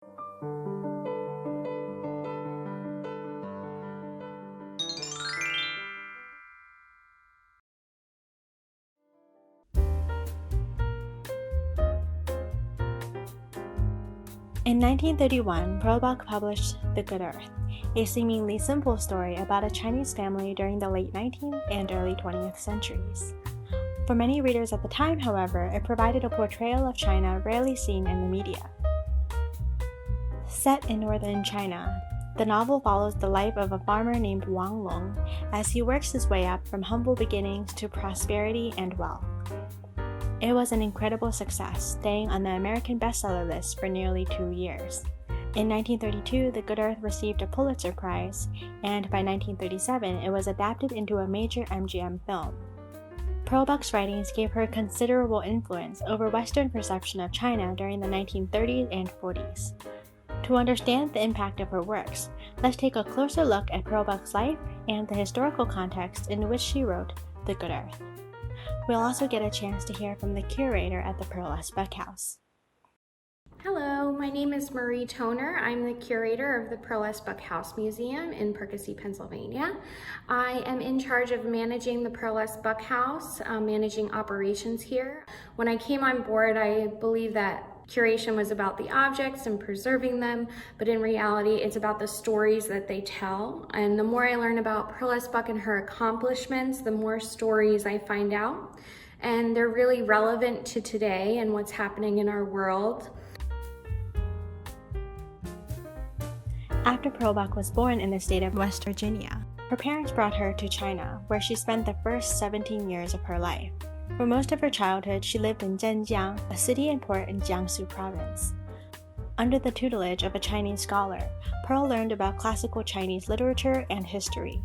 In 1931, Prolbach published The Good Earth, a seemingly simple story about a Chinese family during the late 19th and early 20th centuries. For many readers at the time, however, it provided a portrayal of China rarely seen in the media. Set in northern China, the novel follows the life of a farmer named Wang Long as he works his way up from humble beginnings to prosperity and wealth. It was an incredible success, staying on the American bestseller list for nearly 2 years. In 1932, The Good Earth received a Pulitzer Prize, and by 1937, it was adapted into a major MGM film. Prolbach's writings gave her considerable influence over Western perception of China during the 1930s and 40s. To understand the impact of her works, let's take a closer look at Prolbach's life and the historical context in which she wrote The Good Earth. We'll also get a chance to hear from the curator at the Burlesque Bookhouse. Hello, my name is Marie Toner. I'm the curator of the Burlesque Bookhouse Museum in Poughkeepsie, Pennsylvania. I am in charge of managing the Burlesque Bookhouse, managing operations here. When I came on board, I believed that curation was about the objects and preserving them, but in reality, it's about the stories that they tell. And the more I learn about Burlesque Buck and her accomplishments, the more stories I find out. And they're really relevant to today and what's happening in our world. After Prolbach was born in the state of West Virginia, her parents brought her to China, where she spent the first 17 years of her life. For most of her childhood, she lived in Zhenjiang, a city and port in Jiangsu province. Under the tutelage of a Chinese scholar, Pearl learned about classical Chinese literature and history.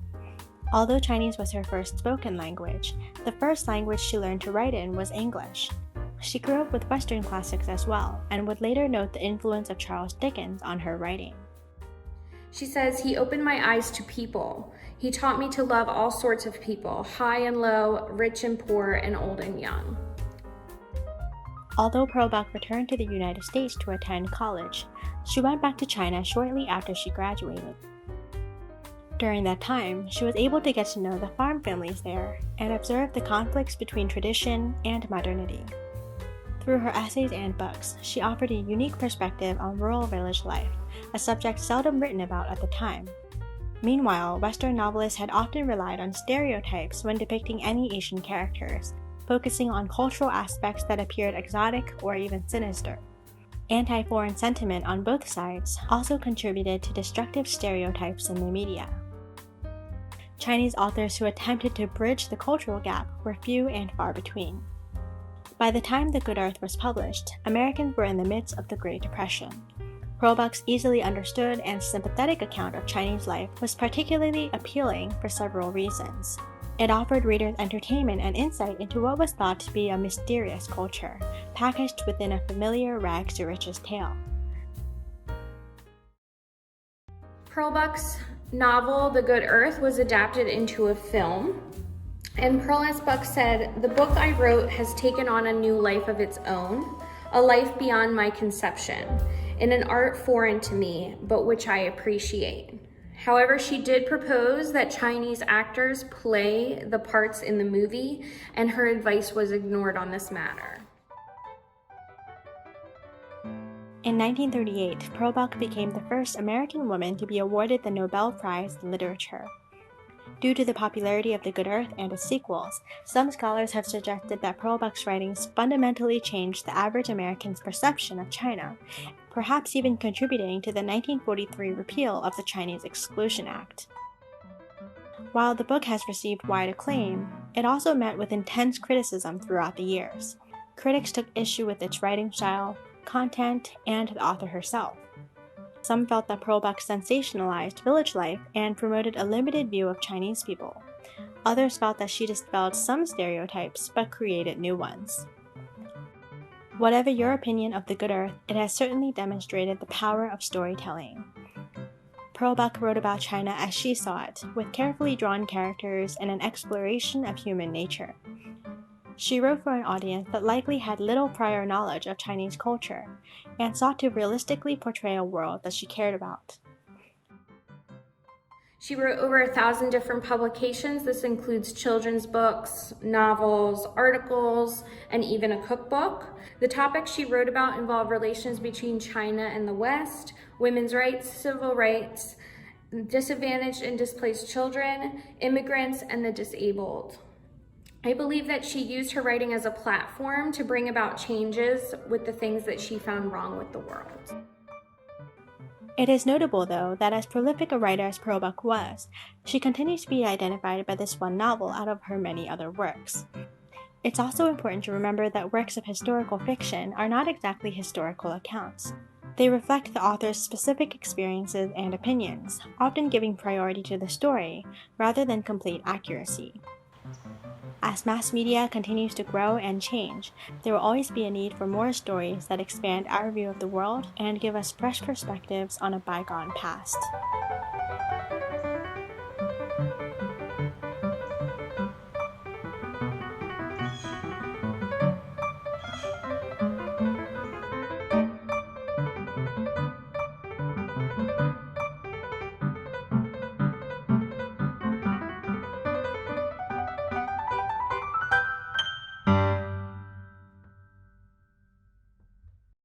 Although Chinese was her first spoken language, the first language she learned to write in was English. She grew up with Western classics as well, and would later note the influence of Charles Dickens on her writing. She says, "He opened my eyes to people. He taught me to love all sorts of people, high and low, rich and poor, and old and young." Although Prolbach returned to the United States to attend college, she went back to China shortly after she graduated. During that time, she was able to get to know the farm families there and observe the conflicts between tradition and modernity. Through her essays and books, she offered a unique perspective on rural village life, a subject seldom written about at the time. Meanwhile, Western novelists had often relied on stereotypes when depicting any Asian characters, focusing on cultural aspects that appeared exotic or even sinister. Anti-foreign sentiment on both sides also contributed to destructive stereotypes in the media. Chinese authors who attempted to bridge the cultural gap were few and far between. By the time The Good Earth was published, Americans were in the midst of the Great Depression. Prolbach's easily understood and sympathetic account of Chinese life was particularly appealing for several reasons. It offered readers entertainment and insight into what was thought to be a mysterious culture, packaged within a familiar rags-to-riches tale. Prolbach's novel, The Good Earth, was adapted into a film. And Burlesque Buck said, "The book I wrote has taken on a new life of its own, a life beyond my conception, in an art foreign to me, but which I appreciate." However, she did propose that Chinese actors play the parts in the movie, and her advice was ignored on this matter. In 1938, Prolbach became the first American woman to be awarded the Nobel Prize in Literature. Due to the popularity of The Good Earth and its sequels, some scholars have suggested that Prolbach's writings fundamentally changed the average American's perception of China, perhaps even contributing to the 1943 repeal of the Chinese Exclusion Act. While the book has received wide acclaim, it also met with intense criticism throughout the years. Critics took issue with its writing style, content, and the author herself. Some felt that Prolbach sensationalized village life and promoted a limited view of Chinese people. Others felt that she dispelled some stereotypes but created new ones. Whatever your opinion of The Good Earth, it has certainly demonstrated the power of storytelling. Prolbach wrote about China as she saw it, with carefully drawn characters and an exploration of human nature. She wrote for an audience that likely had little prior knowledge of Chinese culture, and sought to realistically portray a world that she cared about. She wrote over 1,000 different publications. This includes children's books, novels, articles, and even a cookbook. The topics she wrote about involve relations between China and the West, women's rights, civil rights, disadvantaged and displaced children, immigrants, and the disabled. I believe that she used her writing as a platform to bring about changes with the things that she found wrong with the world. It is notable, though, that as prolific a writer as Pearl Buck was, she continues to be identified by this one novel out of her many other works. It's also important to remember that works of historical fiction are not exactly historical accounts. They reflect the author's specific experiences and opinions, often giving priority to the story rather than complete accuracy. As mass media continues to grow and change, there will always be a need for more stories that expand our view of the world and give us fresh perspectives on a bygone past.